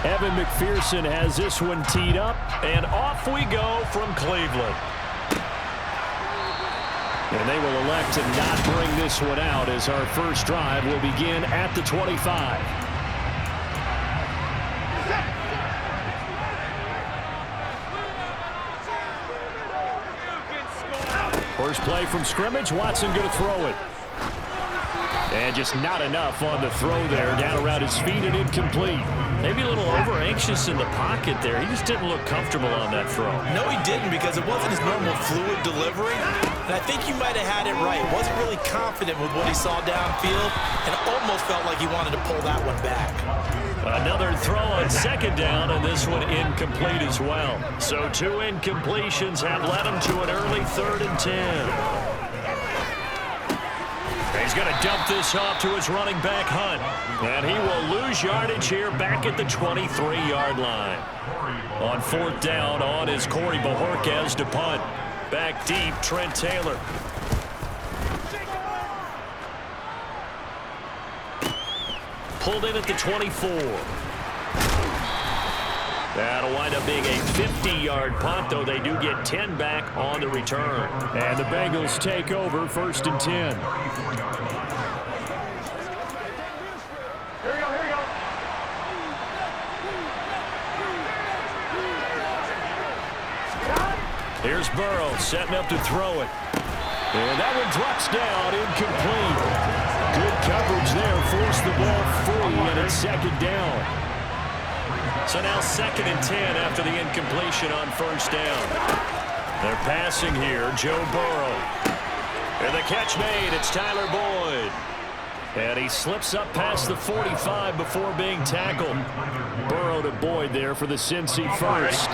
Evan McPherson has this one teed up, and off we go from Cleveland. And they will elect to not bring this one out as our first drive will begin at the 25. First play from scrimmage, Watson going to throw it. And just not enough on the throw there, down around his feet and incomplete. Maybe a little over-anxious in the pocket there. He just didn't look comfortable on that throw. No, he didn't, because it wasn't his normal fluid delivery. And I think you might have had it right. Wasn't really confident with what he saw downfield and almost felt like he wanted to pull that one back. Another throw on second down, and this one incomplete as well. So 2 incompletions have led him to an early 3rd and 10. He's going to dump this off to his running back, Hunt. And he will lose yardage here back at the 23-yard line. On 4th down, on is Corey Bojorquez to punt. Back deep, Trent Taylor. Pulled in at the 24. That'll wind up being a 50-yard punt, though they do get 10 back on the return. And the Bengals take over 1st and 10. Here's Burrow setting up to throw it. And that one drops down, incomplete. Good coverage there, forced the ball free, and it's 2nd down. So now 2nd and 10 after the incompletion on 1st down. They're passing here, Joe Burrow. And the catch made, it's Tyler Boyd. And he slips up past the 45 before being tackled. Burrow to Boyd there for the Cincy first.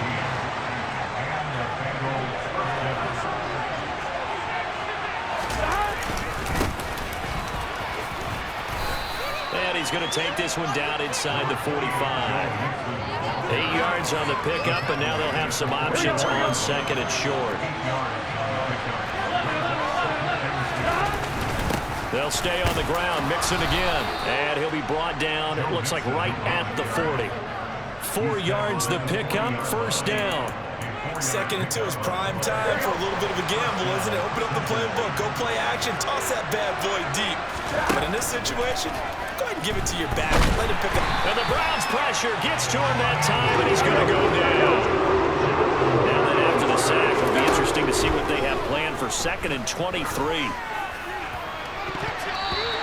He's going to take this one down inside the 45. 8 yards on the pickup, and now they'll have some options on 2nd and short. They'll stay on the ground, Mixon again, and he'll be brought down, it looks like right at the 40. 4 yards the pickup, 1st down. 2nd and 2 is prime time for a little bit of a gamble, isn't it? Open up the playbook, go play action, toss that bad boy deep. But in this situation, go ahead and give it to your back. Let him pick up. And the Browns pressure gets to him that time, and he's going to go down. Now then after the sack, it'll be interesting to see what they have planned for 2nd and 23.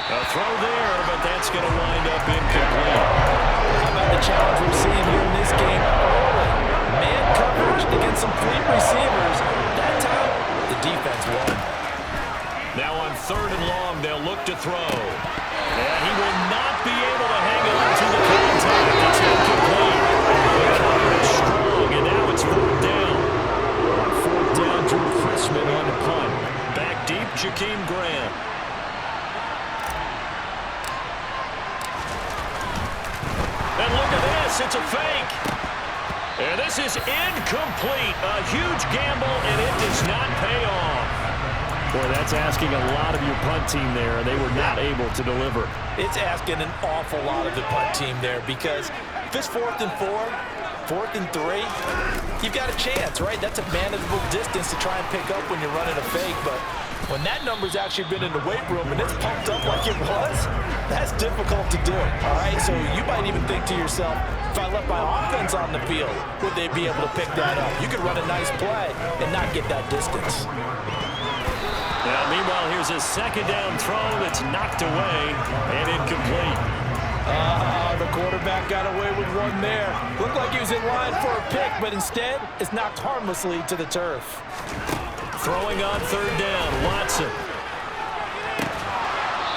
A throw there, but that's going to wind up incomplete. How about the challenge we're seeing here in this game? Man coverage against some fleet receivers. That time, the defense won. Now on 3rd and long, they'll look to throw. And he will not be able to hang on to the contact. It's incomplete. The cover is strong, and now it's 4th down. On 4th down, Drew Chrisman on the punt. Back deep, Jakeem Grant. And look at this, it's a fake. And this is incomplete. A huge gamble, and it does not pay off. Boy, that's asking a lot of your punt team there, and they were not able to deliver. It's asking an awful lot of the punt team there, because if it's 4th and 4, 4th and 3, you've got a chance, right? That's a manageable distance to try and pick up when you're running a fake, but when that number's actually been in the weight room and it's pumped up like it was, that's difficult to do, all right? So you might even think to yourself, if I left my offense on the field, would they be able to pick that up? You could run a nice play and not get that distance. Now, meanwhile, here's a 2nd down throw that's knocked away and incomplete. The quarterback got away with one there. Looked like he was in line for a pick, but instead, it's knocked harmlessly to the turf. Throwing on 3rd down, Watson.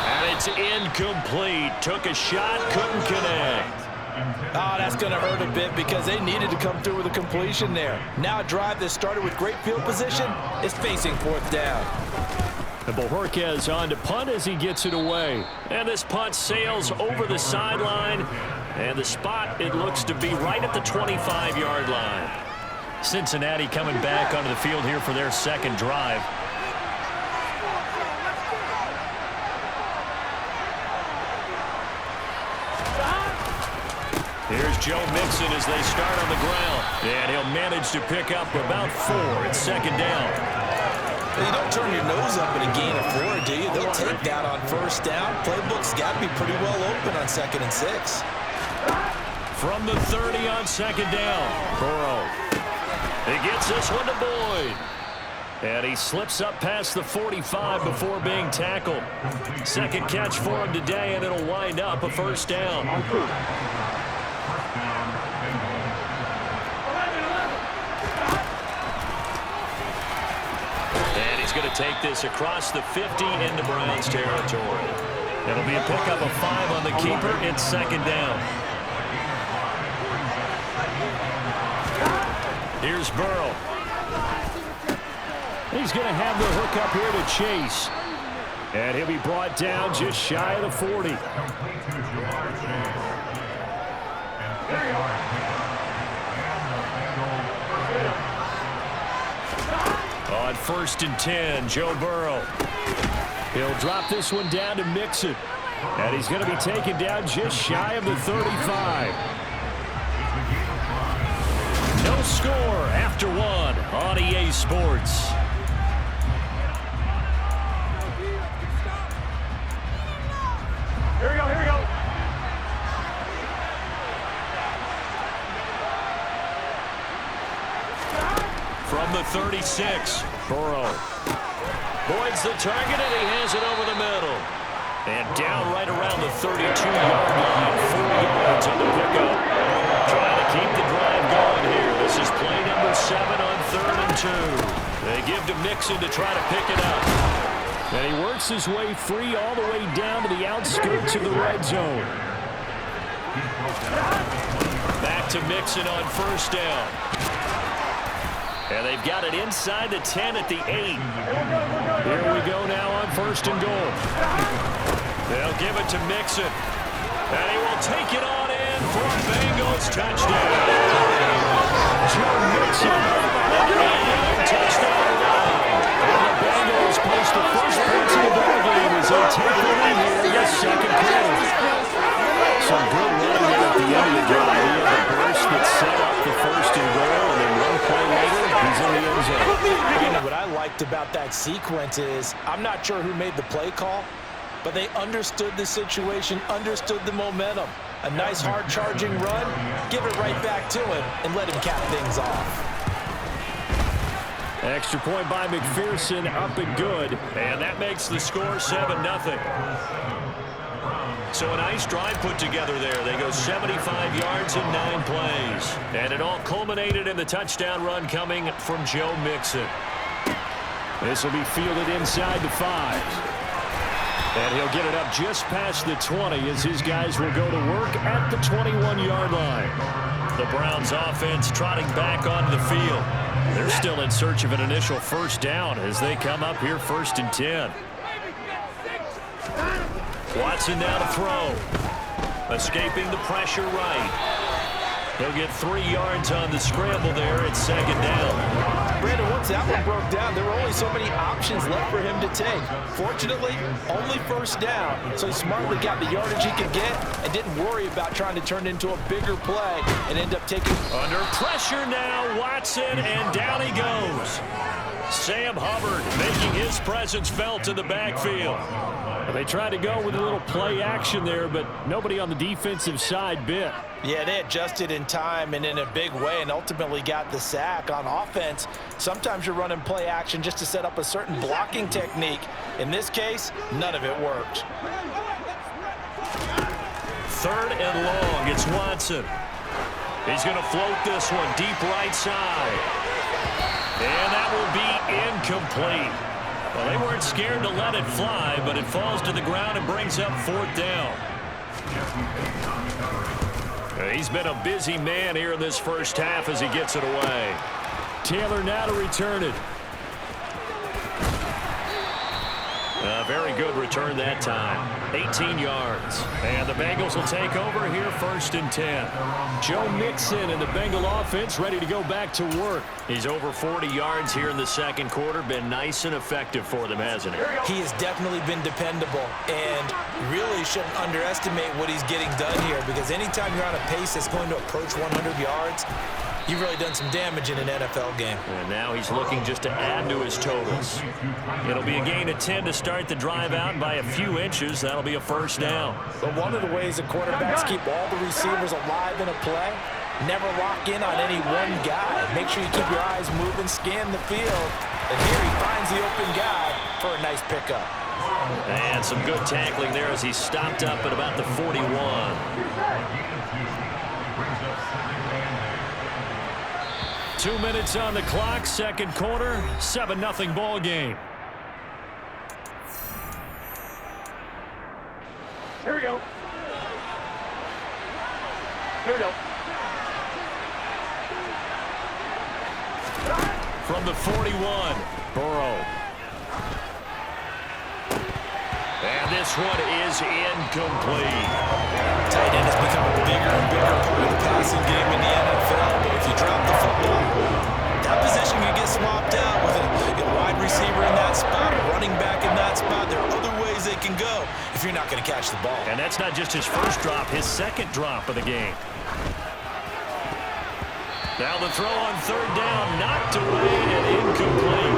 And it's incomplete. Took a shot, couldn't connect. Oh, that's going to hurt a bit because they needed to come through with a completion there. Now a drive that started with great field position is facing 4th down. And Bojorquez on to punt as he gets it away. And this punt sails over the sideline. And the spot, it looks to be right at the 25-yard line. Cincinnati coming back onto the field here for their 2nd drive. Here's Joe Mixon as they start on the ground. And he'll manage to pick up about 4. It's second down. You don't turn your nose up at a gain of 4, do you? They'll take that on first down. Playbook's got to be pretty well open on 2nd and 6. From the 30 on second down. Burrow. He gets this one to Boyd. And he slips up past the 45 before being tackled. Second catch for him today, and it'll wind up a first down. And he's going to take this across the 50 into Browns territory. It'll be a pickup of 5 on the keeper. It's second down. Here's Burrow. He's going to have the hook up here to Chase. And he'll be brought down just shy of the 40. On 1st and 10, Joe Burrow. He'll drop this one down to Mixon. And he's going to be taken down just shy of the 35. No score after 1 on EA Sports. Here we go, here we go. From the 36, Burrow. Boyd's the target, and he has it over the middle. And down right around the 32-yard line. 4 yards on the pickup. Trying to keep the drive going here. This is play number 7 on 3rd and 2. They give to Mixon to try to pick it up. And he works his way free all the way down to the outskirts of the red zone. Back to Mixon on 1st down. And they've got it inside the 10 at the 8. Here we go now on 1st and goal. They'll give it to Mixon. And he will take it on in for a Bengals touchdown. Joe Mixon. Touchdown run. And the Bengals post the first points of the ball game as they take the lead here in the second quarter. Some good running there at the end of the drive. He had the burst that set up the 1st and goal, and then 1 play later, he's in the end zone. You know, what I liked about that sequence is, I'm not sure who made the play call, but they understood the situation, understood the momentum. A nice hard-charging run, give it right back to him, and let him cap things off. Extra point by McPherson, up and good. And that makes the score 7-0. So a nice drive put together there. They go 75 yards in 9 plays. And it all culminated in the touchdown run coming from Joe Mixon. This will be fielded inside the 5. And he'll get it up just past the 20 as his guys will go to work at the 21-yard line. The Browns offense trotting back onto the field. They're still in search of an initial first down as they come up here 1st and 10. Watson now to throw. Escaping the pressure right. He'll get 3 yards on the scramble there at 2nd down. Brandon, once that one broke down, there were only so many options left for him to take. Fortunately, only 1st down, so he smartly got the yardage he could get and didn't worry about trying to turn it into a bigger play and end up taking... Under pressure now, Watson, and down he goes. Sam Hubbard making his presence felt in the backfield. They tried to go with a little play action there, but nobody on the defensive side bit. Yeah, they adjusted in time and in a big way and ultimately got the sack. On offense, sometimes you're running play action just to set up a certain blocking technique. In this case, none of it worked. 3rd and long, it's Watson. He's going to float this one deep right side. And that will be incomplete. Well, they weren't scared to let it fly, but it falls to the ground and brings up 4th down. He's been a busy man here in this first half as he gets it away. Taylor now to return it. A very good return that time. 18 yards. And the Bengals will take over here 1st and 10. Joe Mixon and the Bengal offense ready to go back to work. He's over 40 yards here in the second quarter. Been nice and effective for them, hasn't he? He has definitely been dependable, and really shouldn't underestimate what he's getting done here, because anytime you're on a pace that's going to approach 100 yards, you've really done some damage in an NFL game. And now he's looking just to add to his totals. It'll be a gain of 10 to start the drive out, and by a few inches, that'll be a 1st down. But one of the ways that quarterbacks keep all the receivers alive in a play, never lock in on any one guy. Make sure you keep your eyes moving, scan the field, and here he finds the open guy for a nice pickup. And some good tackling there as he stopped up at about the 41. 2 minutes on the clock, second quarter, 7-0 ball game. Here we go. Here we go. From the 41, Burrow. And this one is incomplete. Tight end has become a bigger and bigger part of the passing game in the NFL. But if you drop the football, that position can get swapped out with a wide receiver in that spot, a running back in that spot. There are other ways they can go if you're not going to catch the ball. And that's not just his first drop, his second drop of the game. Now the throw on 3rd down, knocked away and incomplete.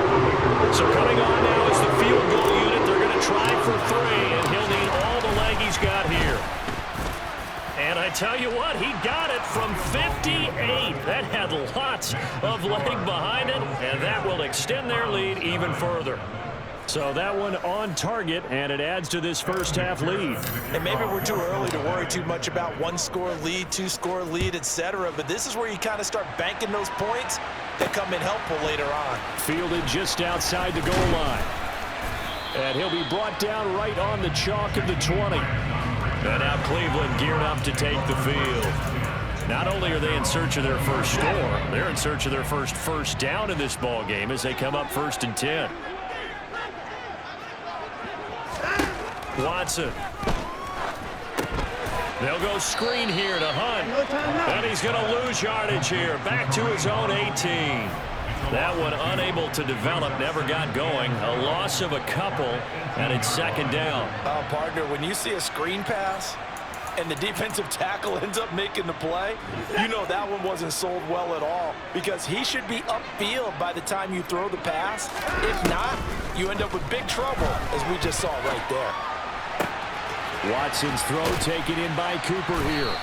So coming on now is the field goal unit. They're going to try for 3, and he'll need all the leg he's got here. And I tell you what, he got it from 58. That had lots of leg behind it, and that will extend their lead even further. So that one on target, and it adds to this first half lead. And maybe we're too early to worry too much about 1-score lead, 2-score lead, etc. But this is where you kind of start banking those points that come in helpful later on. Fielded just outside the goal line. And he'll be brought down right on the chalk of the 20. And now Cleveland geared up to take the field. Not only are they in search of their first score, they're in search of their first down in this ball game as they come up 1st and 10. Watson. They'll go screen here to Hunt. And he's going to lose yardage here. Back to his own 18. That one unable to develop, never got going. A loss of a couple, and it's 2nd down. Partner, when you see a screen pass and the defensive tackle ends up making the play, you know that one wasn't sold well at all, because he should be upfield by the time you throw the pass. If not, you end up with big trouble, as we just saw right there. Watson's throw taken in by Cooper here.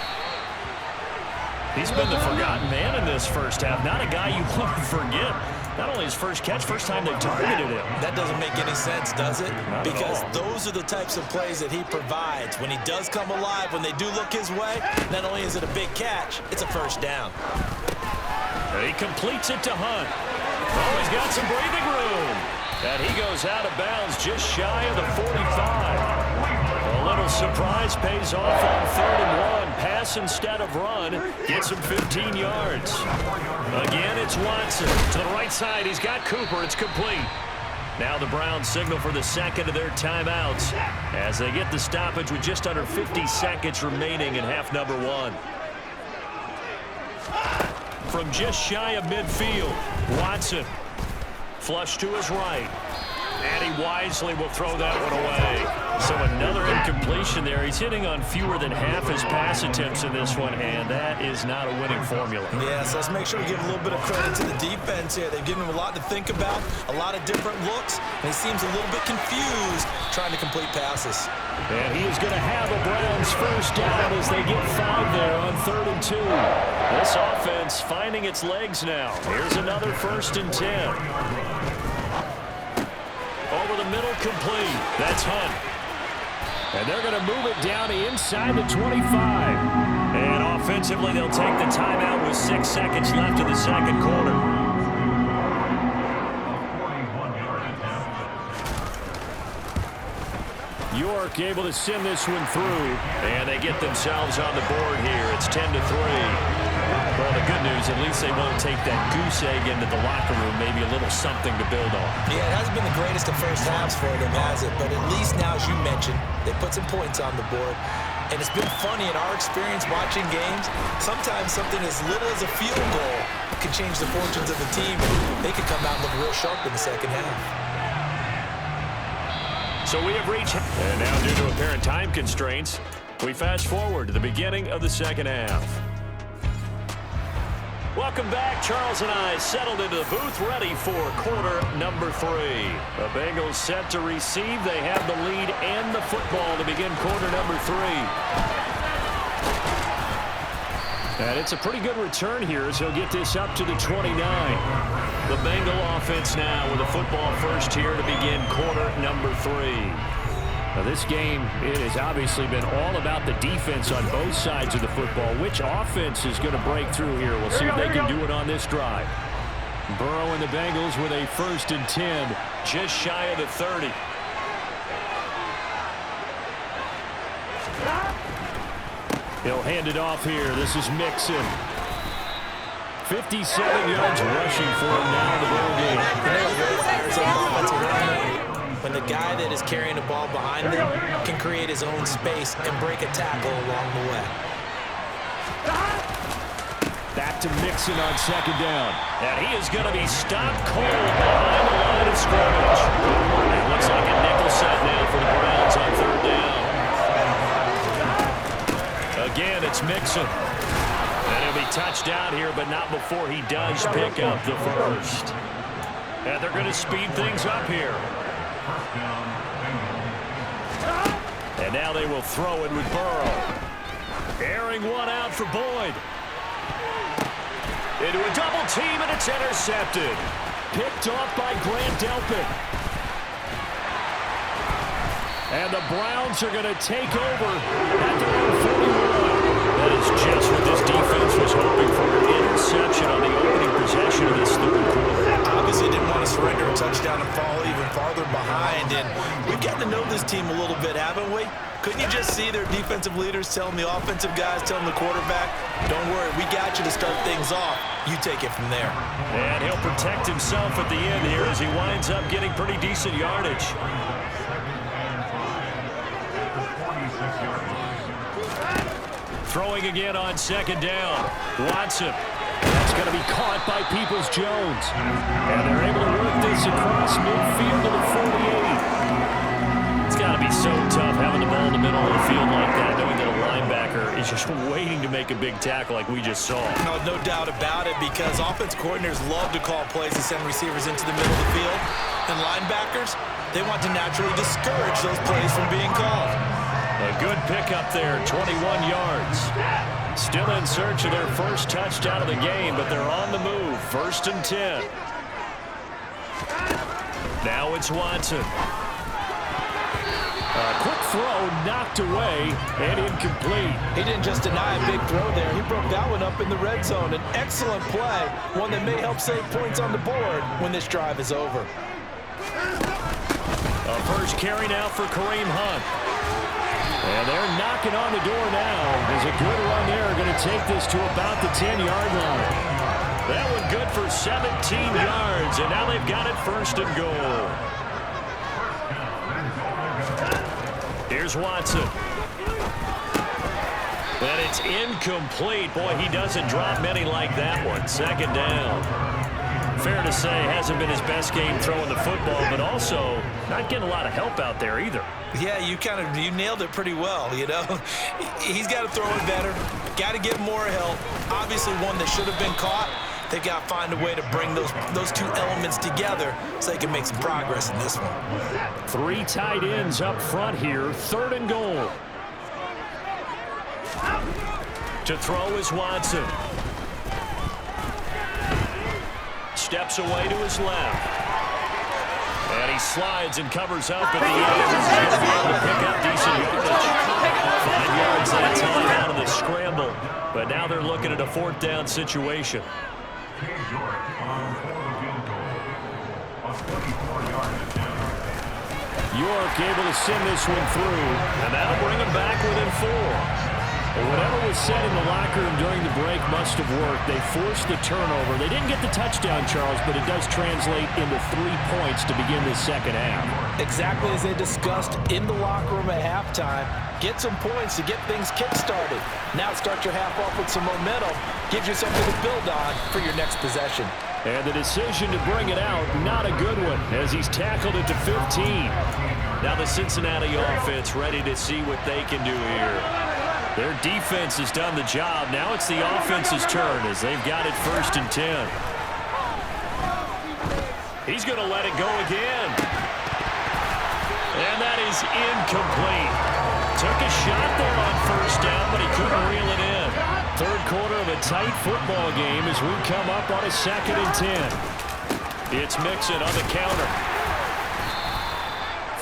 He's been the forgotten man in this first half. Not a guy you want to forget. Not only his first catch, first time they targeted him. That doesn't make any sense, does it? Not because those are the types of plays that he provides. When he does come alive, when they do look his way, not only is it a big catch, it's a 1st down. And he completes it to Hunt. Oh, he's got some breathing room. And he goes out of bounds just shy of the 45. A little surprise pays off on 3rd and 1. Pass instead of run. Gets him 15 yards. Again, it's Watson. To the right side, he's got Cooper. It's complete. Now the Browns signal for the second of their timeouts as they get the stoppage with just under 50 seconds remaining in half number 1. From just shy of midfield, Watson. Flush to his right. And he wisely will throw that one away. So another incompletion there. He's hitting on fewer than half his pass attempts in this one, and that is not a winning formula. Yes, let's make sure we give a little bit of credit to the defense here. They've given him a lot to think about, a lot of different looks, and he seems a little bit confused trying to complete passes. And he is going to have a Browns first down as they get 5 there on 3rd and 2. This offense finding its legs now. Here's another 1st and 10. Over the middle, complete. That's Hunt. And they're going to move it down inside the 25. And offensively, they'll take the timeout with 6 seconds left in the second quarter. Your York able to send this one through. And they get themselves on the board here. It's 10-3. Well, the good news, at least they won't take that goose egg into the locker room. Maybe a little something to build on. Yeah, it hasn't been the greatest of first halves for them, has it? But at least now, as you mentioned, they put some points on the board. And it's been funny in our experience watching games. Sometimes something as little as a field goal can change the fortunes of the team. They could come out and look real sharp in the second half. So we have reached, and now due to apparent time constraints, we fast forward to the beginning of the second half. Welcome back. Charles and I settled into the booth, ready for quarter number 3. The Bengals set to receive. They have the lead and the football to begin quarter number 3. And it's a pretty good return here as he'll get this up to the 29. The Bengal offense now with a football first here to begin quarter number 3. Now this game, it has obviously been all about the defense on both sides of the football. Which offense is going to break through here? We'll see if they can do it on this drive. Burrow and the Bengals with a 1st and 10. Just shy of the 30. He'll hand it off here. This is Mixon. 57 yards rushing for him now in the ball game. When the guy that is carrying the ball behind them can create his own space and break a tackle along the way. Back to Mixon on 2nd down. And he is going to be stopped cold behind the line of scrimmage. It looks like a nickel set now for the Browns on 3rd down. Again, it's Mixon. And he'll be touched down here, but not before he does pick up the first. And they're going to speed things up here. And now they will throw it with Burrow. Airing one out for Boyd. Into a double team, and it's intercepted. Picked off by Grant Delpit. And the Browns are going to take over at their own 41. That is just what this defense was hoping for. An interception on the opening possession of this 3rd quarter. Obviously didn't want to surrender a touchdown and fall even farther behind. And we've gotten to know this team a little bit, haven't we? Couldn't you just see their defensive leaders telling the offensive guys, telling the quarterback, don't worry, we got you to start things off. You take it from there. And he'll protect himself at the end here as he winds up getting pretty decent yardage. Throwing again on 2nd down. Watson. That's going to be caught by Peoples-Jones. And they're able to work this across midfield to the 48. It's got to be so tough having the ball in the middle of the field like that, knowing that a linebacker is just waiting to make a big tackle like we just saw. No doubt about it, because offense coordinators love to call plays and send receivers into the middle of the field. And linebackers, they want to naturally discourage those plays from being called. A good pickup there, 21 yards. Still in search of their first touchdown of the game, but they're on the move. 1st and 10. Now it's Watson. A quick throw knocked away and incomplete. He didn't just deny a big throw there. He broke that one up in the red zone. An excellent play, one that may help save points on the board when this drive is over. A first carry now for Kareem Hunt. And they're knocking on the door now. There's a good run there. Going to take this to about the 10-yard line. That one good for 17 yards, and now they've got it 1st and goal. Here's Watson. And it's incomplete. Boy, he doesn't drop many like that one. 2nd down. Fair to say, hasn't been his best game throwing the football, but also not getting a lot of help out there either. Yeah, you nailed it pretty well, you know. He's got to throw it better. Got to get more help. Obviously one that should have been caught. They got to find a way to bring those two elements together so they can make some progress in this one. 3 tight ends up front here. 3rd and goal. To throw is Watson. Steps away to his left. And he slides and covers up at the end. He's going to be able to pick up decent yardage. 5 yards that time out of the scramble. But now they're looking at a 4th down situation. York able to send this one through. And that'll bring him back within 4. Well, whatever was said in the locker room during the break must have worked. They forced the turnover. They didn't get the touchdown, Charles, but it does translate into 3 points to begin the second half. Exactly as they discussed in the locker room at halftime. Get some points to get things kick-started. Now start your half off with some momentum. Gives you something to build on for your next possession. And the decision to bring it out, not a good one, as he's tackled it to 15. Now the Cincinnati offense ready to see what they can do here. Their defense has done the job. Now it's the offense's turn as they've got it 1st and 10. He's going to let it go again. And that is incomplete. Took a shot there on 1st down, but he couldn't reel it in. Third quarter of a tight football game as we come up on a 2nd and 10. It's Mixon on the counter.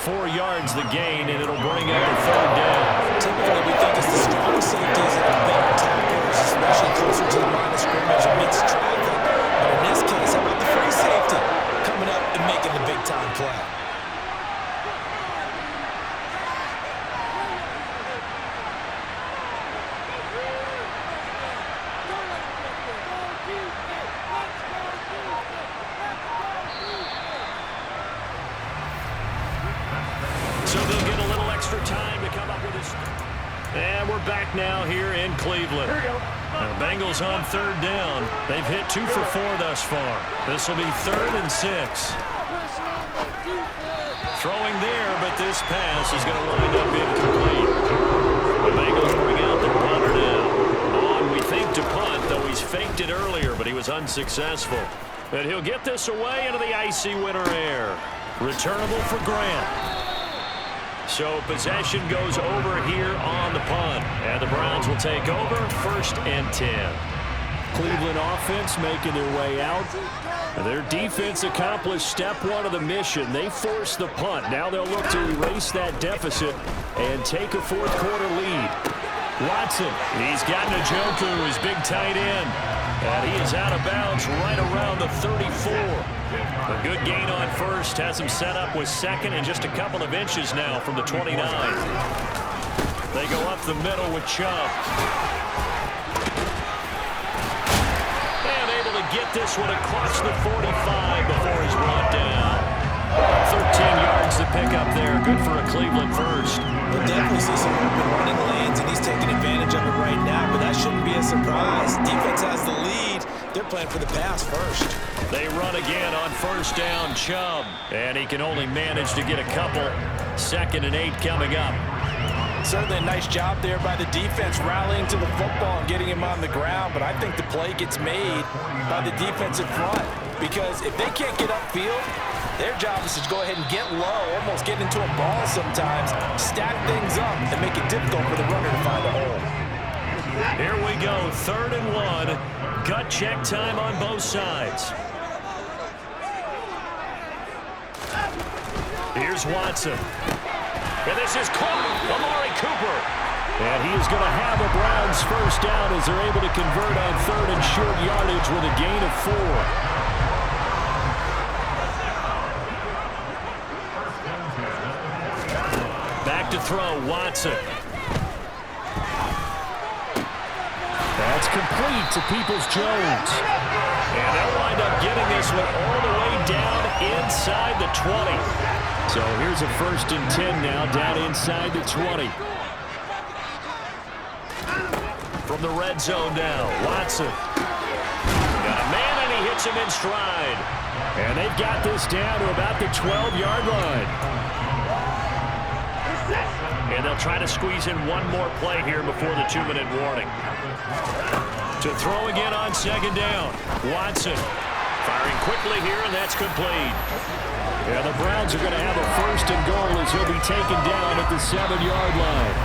4 yards the gain, and it'll bring up the 3rd down. Typically, we think it's the strong safeties that are better tacklers, especially closer to the line of scrimmage amidst traffic. But in this case, how about the free safety coming up and making the big-time play? So they'll get a little extra time to come up with this. And we're back now here in Cleveland. Now the Bengals on 3rd down. They've hit 2 for 4 thus far. This will be 3rd and 6. Throwing there, but this pass is going to wind up incomplete. The Bengals bring out their punter now. On, we think, to punt, though he's faked it earlier, but he was unsuccessful. And he'll get this away into the icy winter air. Returnable for Grant. So possession goes over here on the punt. And the Browns will take over 1st and 10. Cleveland offense making their way out. Their defense accomplished step 1 of the mission. They forced the punt. Now they'll look to erase that deficit and take a 4th quarter lead. Watson, he's got Njoku, his big tight end. And he is out of bounds right around the 34. A good gain on 1st. Has him set up with 2nd and just a couple of inches now from the 29. They go up the middle with Chubb. And able to get this one across the 45 before he's brought down. 13 yards to pick up there. Good for a Cleveland 1st. We'll definitely see some open running lanes, and he's taking advantage of it right now, but that shouldn't be a surprise. Defense has the lead. They're playing for the pass first. They run again on 1st down, Chubb. And he can only manage to get a couple. 2nd and 8 coming up. Certainly a nice job there by the defense rallying to the football and getting him on the ground, but I think the play gets made by the defensive front because if they can't get upfield, their job is to go ahead and get low, almost get into a ball sometimes, stack things up, and make it difficult for the runner to find a hole. Here we go, 3rd and 1. Gut check time on both sides. Here's Watson. And this is caught. Amari Cooper. And he is going to have a Browns 1st down as they're able to convert on 3rd and short yardage with a gain of 4. Back to throw, Watson. That's complete to Peoples-Jones. And they'll wind up getting this one all the way down inside the 20. So here's a 1st and 10 now, down inside the 20. From the red zone now, Watson. Got a man, and he hits him in stride. And they've got this down to about the 12-yard line. And they'll try to squeeze in one more play here before the 2-minute warning. To throw again on 2nd down. Watson firing quickly here, and that's complete. Yeah, the Browns are going to have a 1st and goal as he'll be taken down at the 7-yard line.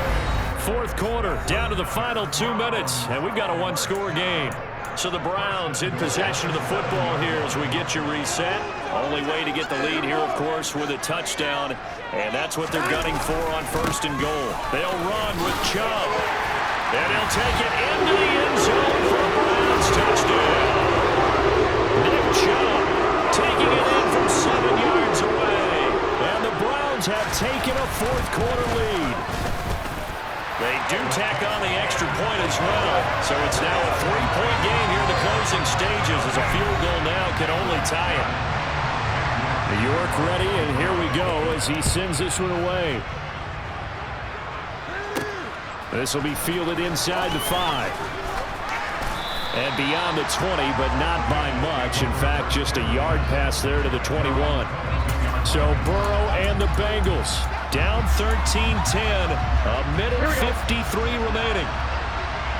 4th quarter, down to the final 2 minutes, and we've got a 1-score game. So the Browns in possession of the football here as we get you reset. Only way to get the lead here, of course, with a touchdown, and that's what they're gunning for on 1st and goal. They'll run with Chubb, and he'll take it into the end zone for a Browns touchdown. Nick Chubb taking it in from 7 yards away. And the Browns have taken a fourth-quarter lead. They do tack on the extra point as well. So it's now a 3-point game here in the closing stages as a field goal now can only tie it. York ready, and here we go as he sends this one away. This will be fielded inside the 5. And beyond the 20, but not by much. In fact, just a yard pass there to the 21. So Burrow and the Bengals down 13-10. A minute 53 remaining.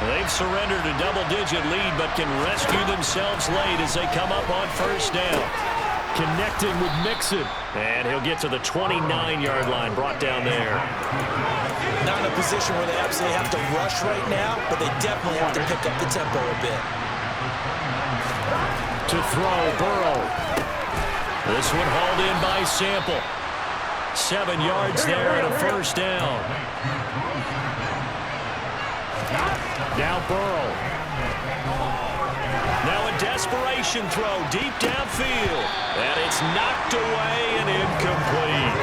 They've surrendered a double-digit lead, but can rescue themselves late as they come up on first down. Connecting with Mixon. And he'll get to the 29-yard line, brought down there. Not in a position where they absolutely have to rush right now, but they definitely have to pick up the tempo a bit. To throw, Burrow. This one hauled in by Sample. 7 yards there and a first down. Now Burrow. Now a desperation throw deep downfield. And it's knocked away and incomplete.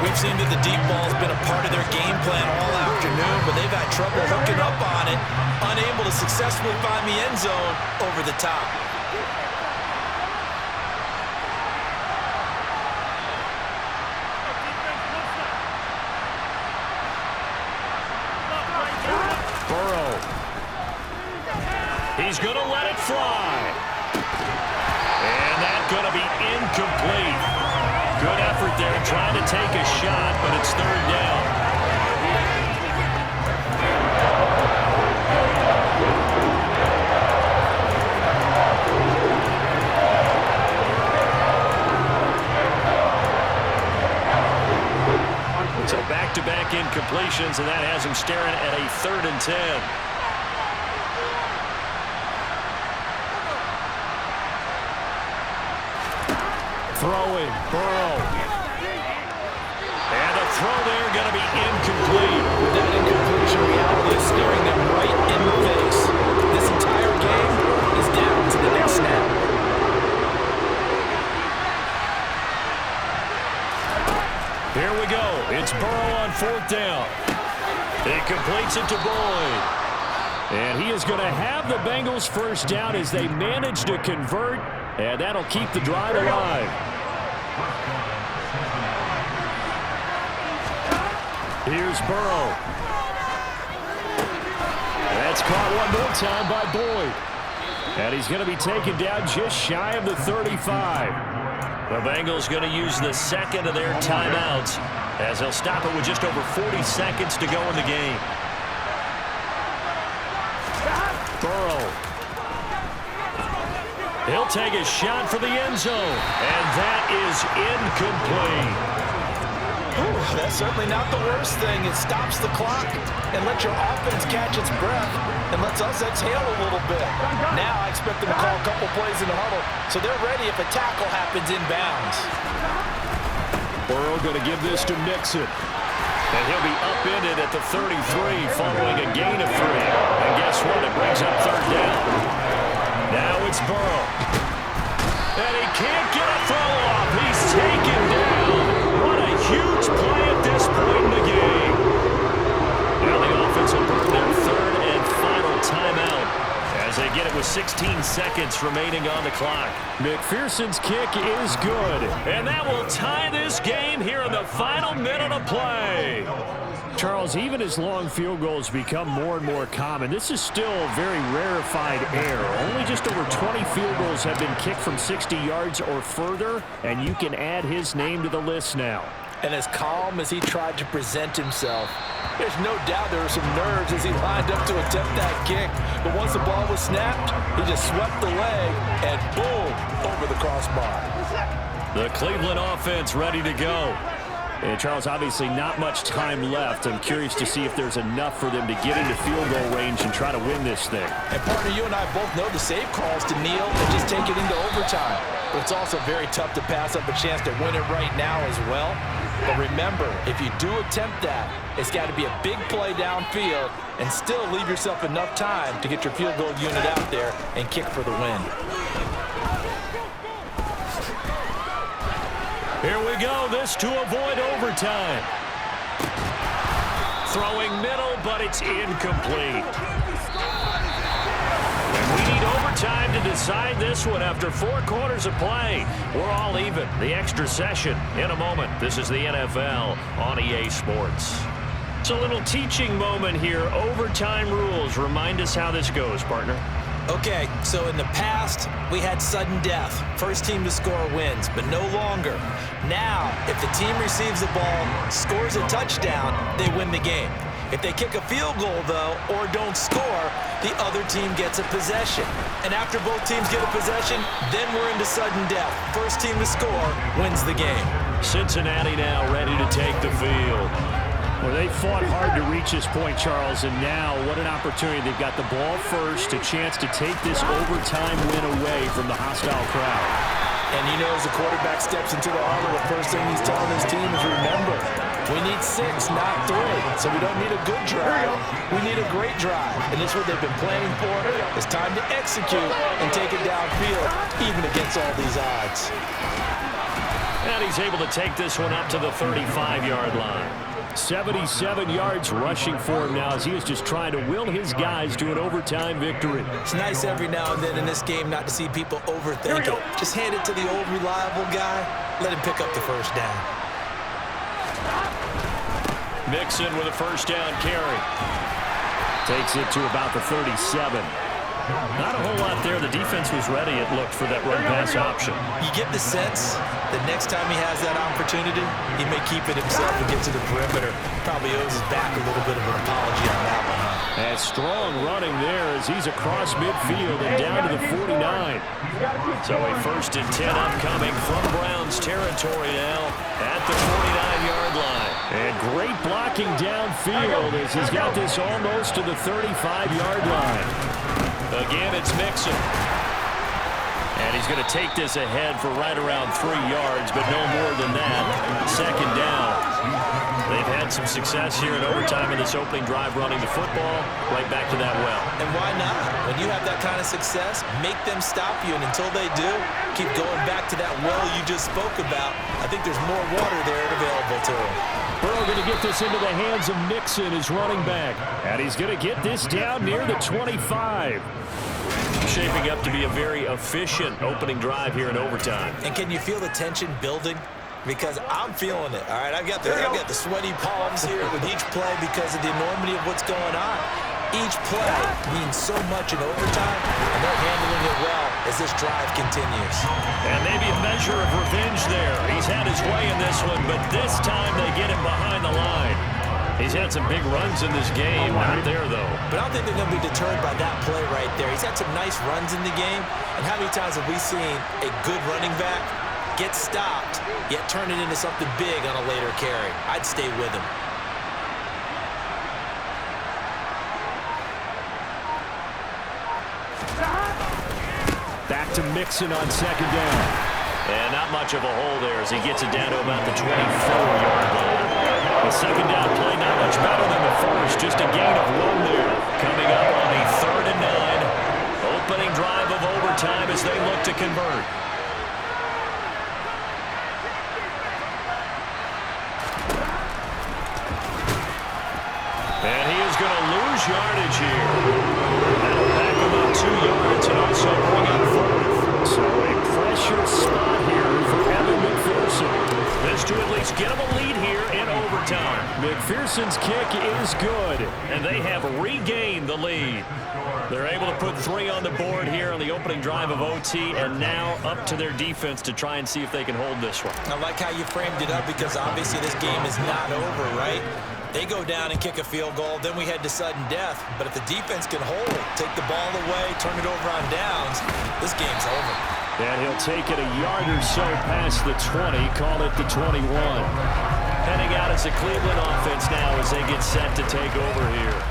We've seen that the deep ball's been a part of their game plan all afternoon, but they've had trouble hooking up on it, unable to successfully find the end zone over the top. Burrow. He's going to let it fly. And that's going to be incomplete. Good effort there trying to take a shot, but it's third down. So back-to-back incompletions, and that has him staring at a 3rd and 10. Throwing, Burrow. And a throw there going to be incomplete. That incompletion reality is staring them right in the face. This entire game is down to the next snap. Here we go. It's Burrow on 4th down. He completes it to Boyd. And he is going to have the Bengals first down as they manage to convert, and that'll keep the drive alive. Here's Burrow. That's caught one more time by Boyd. And he's going to be taken down just shy of the 35. The Bengals going to use the second of their timeouts as they'll stop it with just over 40 seconds to go in the game. Burrow. He'll take a shot for the end zone, and that is incomplete. Ooh, that's certainly not the worst thing. It stops the clock and lets your offense catch its breath and lets us exhale a little bit. Now I expect them to call a couple plays in the huddle so they're ready if a tackle happens inbounds. Burrow going to give this to Mixon. And he'll be upended at the 33 following a gain of 3. And guess what? It brings up 3rd down. Now it's Burrow. And he can't get a throw off. He's taken down. What a huge play at this point in the game. Now the offense will burn their 3rd and final timeout as they get it with 16 seconds remaining on the clock. McPherson's kick is good. And that will tie this game here in the final minute of play. Charles, even as long field goals become more and more common, this is still a very rarefied air. Only just over 20 field goals have been kicked from 60 yards or further, and you can add his name to the list now. And as calm as he tried to present himself, there's no doubt there were some nerves as he lined up to attempt that kick. But once the ball was snapped, he just swept the leg and boom, over the crossbar. The Cleveland offense ready to go. And Charles, obviously not much time left. I'm curious to see if there's enough for them to get into field goal range and try to win this thing. And partner, you and I both know the save calls to kneel and just take it into overtime. But it's also very tough to pass up a chance to win it right now as well. But remember, if you do attempt that, it's got to be a big play downfield and still leave yourself enough time to get your field goal unit out there and kick for the win. Here we go. This to avoid overtime. Throwing middle, but it's incomplete. And we need overtime to decide this one after 4 quarters of play. We're all even. The extra session in a moment. This is the NFL on EA Sports. It's a little teaching moment here. Overtime rules. Remind us how this goes, partner. Okay, so in the past, we had sudden death. First team to score wins, but no longer. Now, if the team receives the ball, scores a touchdown, they win the game. If they kick a field goal, though, or don't score, the other team gets a possession. And after both teams get a possession, then we're into sudden death. First team to score wins the game. Cincinnati now ready to take the field. Well, they fought hard to reach this point, Charles, and now what an opportunity. They've got the ball first, a chance to take this overtime win away from the hostile crowd. And you know, as the quarterback steps into the huddle, the first thing he's telling his team is, remember, we need 6, not 3. So we don't need a good drive. We need a great drive. And this is what they've been planning for. It's time to execute and take it downfield, even against all these odds. And he's able to take this one up to the 35-yard line. 77 yards rushing for him now as he is just trying to will his guys to an overtime victory. It's nice every now and then in this game not to see people overthink it. Just hand it to the old reliable guy. Let him pick up the first down. Mixon with a first down carry. Takes it to about the 37. Not a whole lot there. The defense was ready, it looked, for that run-pass option. You get the sense that next time he has that opportunity, he may keep it himself and get to the perimeter. Probably owes his back a little bit of an apology on that one, huh? And strong running there as he's across midfield and down to the 49. So a 1st and 10 upcoming from Browns territory now at the 49-yard line. And great blocking downfield as he's got this almost to the 35-yard line. Again, it's Mixon. And he's going to take this ahead for right around 3 yards, but no more than that. 2nd down. They've had some success here in overtime in this opening drive running the football. Right back to that well. And why not? When you have that kind of success, make them stop you. And until they do, keep going back to that well you just spoke about. I think there's more water there available to them. Burrow going to get this into the hands of Mixon, his running back. And he's going to get this down near the 25. Shaping up to be a very efficient opening drive here in overtime. And can you feel the tension building? Because I'm feeling it, all right? I've got the sweaty palms here with each play because of the enormity of what's going on. Each play means so much in overtime, and they're handling it well as this drive continues. And maybe a measure of revenge there. He's had his way in this one, but this time they get him behind the line. He's had some big runs in this game. Not there, though. But I don't think they're going to be deterred by that play right there. He's had some nice runs in the game. And how many times have we seen a good running back get stopped, yet turn it into something big on a later carry? I'd stay with him. Back to Mixon on 2nd down. And not much of a hole there as he gets it down to about the 24-yard line. The 2nd down play not much better than the first. Just a gain of 1 there. Coming up on a 3rd and 9. Opening drive of overtime as they look to convert. And he is going to lose yardage here. That'll back him up 2 yards and also bring up 4th. So a pressure spot here for Evan McPherson. This to at least get him a lead here in overtime. McPherson's kick is good. And they have regained the lead. They're able to put 3 on the board here on the opening drive of OT, and now up to their defense to try and see if they can hold this one. I like how you framed it up because obviously this game is not over, right? They go down and kick a field goal, then we head to sudden death. But if the defense can hold it, take the ball away, turn it over on downs, this game's over. And he'll take it a yard or so past the 20, call it the 21. Heading out as the Cleveland offense now as they get set to take over here.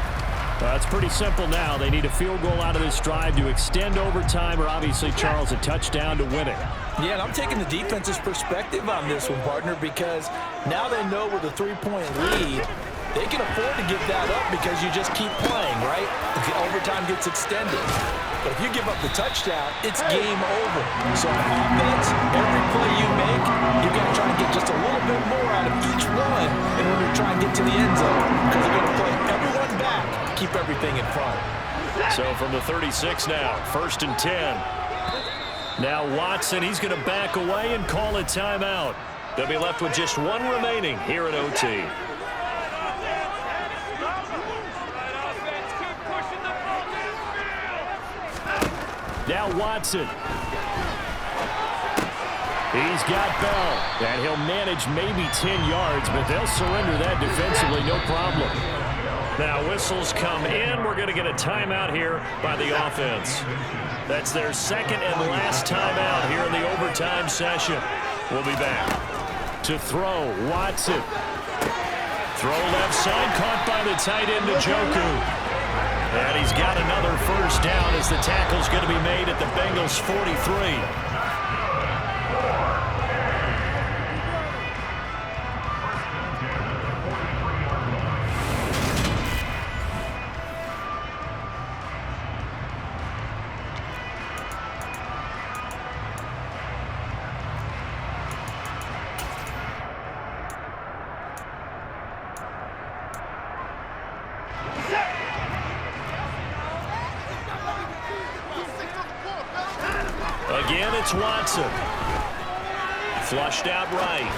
It's pretty simple now. They need a field goal out of this drive to extend overtime or obviously, Charles, a touchdown to win it. Yeah, and I'm taking the defense's perspective on this one, partner, because now they know with a 3-point lead, they can afford to give that up because you just keep playing, right? The overtime gets extended. But if you give up the touchdown, it's game over. So on offense, every play you make, you've got to try and get just a little bit more out of each one in order to try and get to the end zone, because you're going to play everyone back, keep everything in front. So from the 36 now, 1st and 10. Now Watson, he's going to back away and call a timeout. They'll be left with just one remaining here at OT. Now Watson. He's got Bell. And he'll manage maybe 10 yards, but they'll surrender that defensively, no problem. Now whistles come in. We're going to get a timeout here by the offense. That's their second and last timeout here in the overtime session. We'll be back. To throw, Watson. Throw left side, caught by the tight end, Njoku. And he's got another first down as the tackle's going to be made at the Bengals' 43. Again, it's Watson. Flushed out right.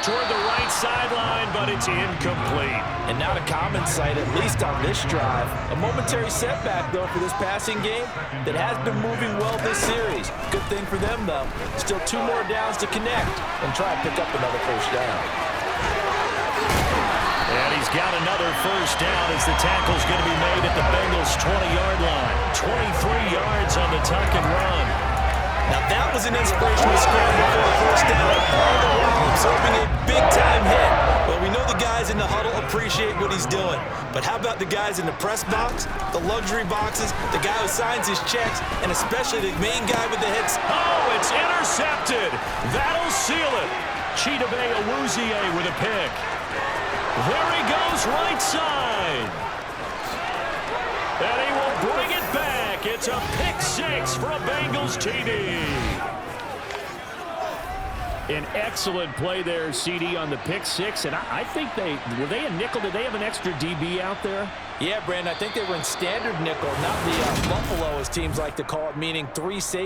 Toward the right sideline, but it's incomplete. And not a common sight, at least on this drive. A momentary setback, though, for this passing game that has been moving well this series. Good thing for them, though. Still 2 more downs to connect and try and pick up another first down. And he's got another first down as the tackle's going to be made at the Bengals' 20-yard line. 23 yards on the tuck and run. Now that was an inspirational scramble for a first down. All the while absorbing a big-time hit. Well, we know the guys in the huddle appreciate what he's doing. But how about the guys in the press box, the luxury boxes, the guy who signs his checks, and especially the main guy with the hits? Oh, it's intercepted. That'll seal it. Chidobe Awuzie with a pick. There he goes, right side. And he will bring it back. It's a pick 6 for a Bengals TD. An excellent play there, CD, on the pick 6. And I think were they a nickel? Did they have an extra DB out there? Yeah, Brandon, I think they were in standard nickel, not the buffalo, as teams like to call it, meaning 3 safeties.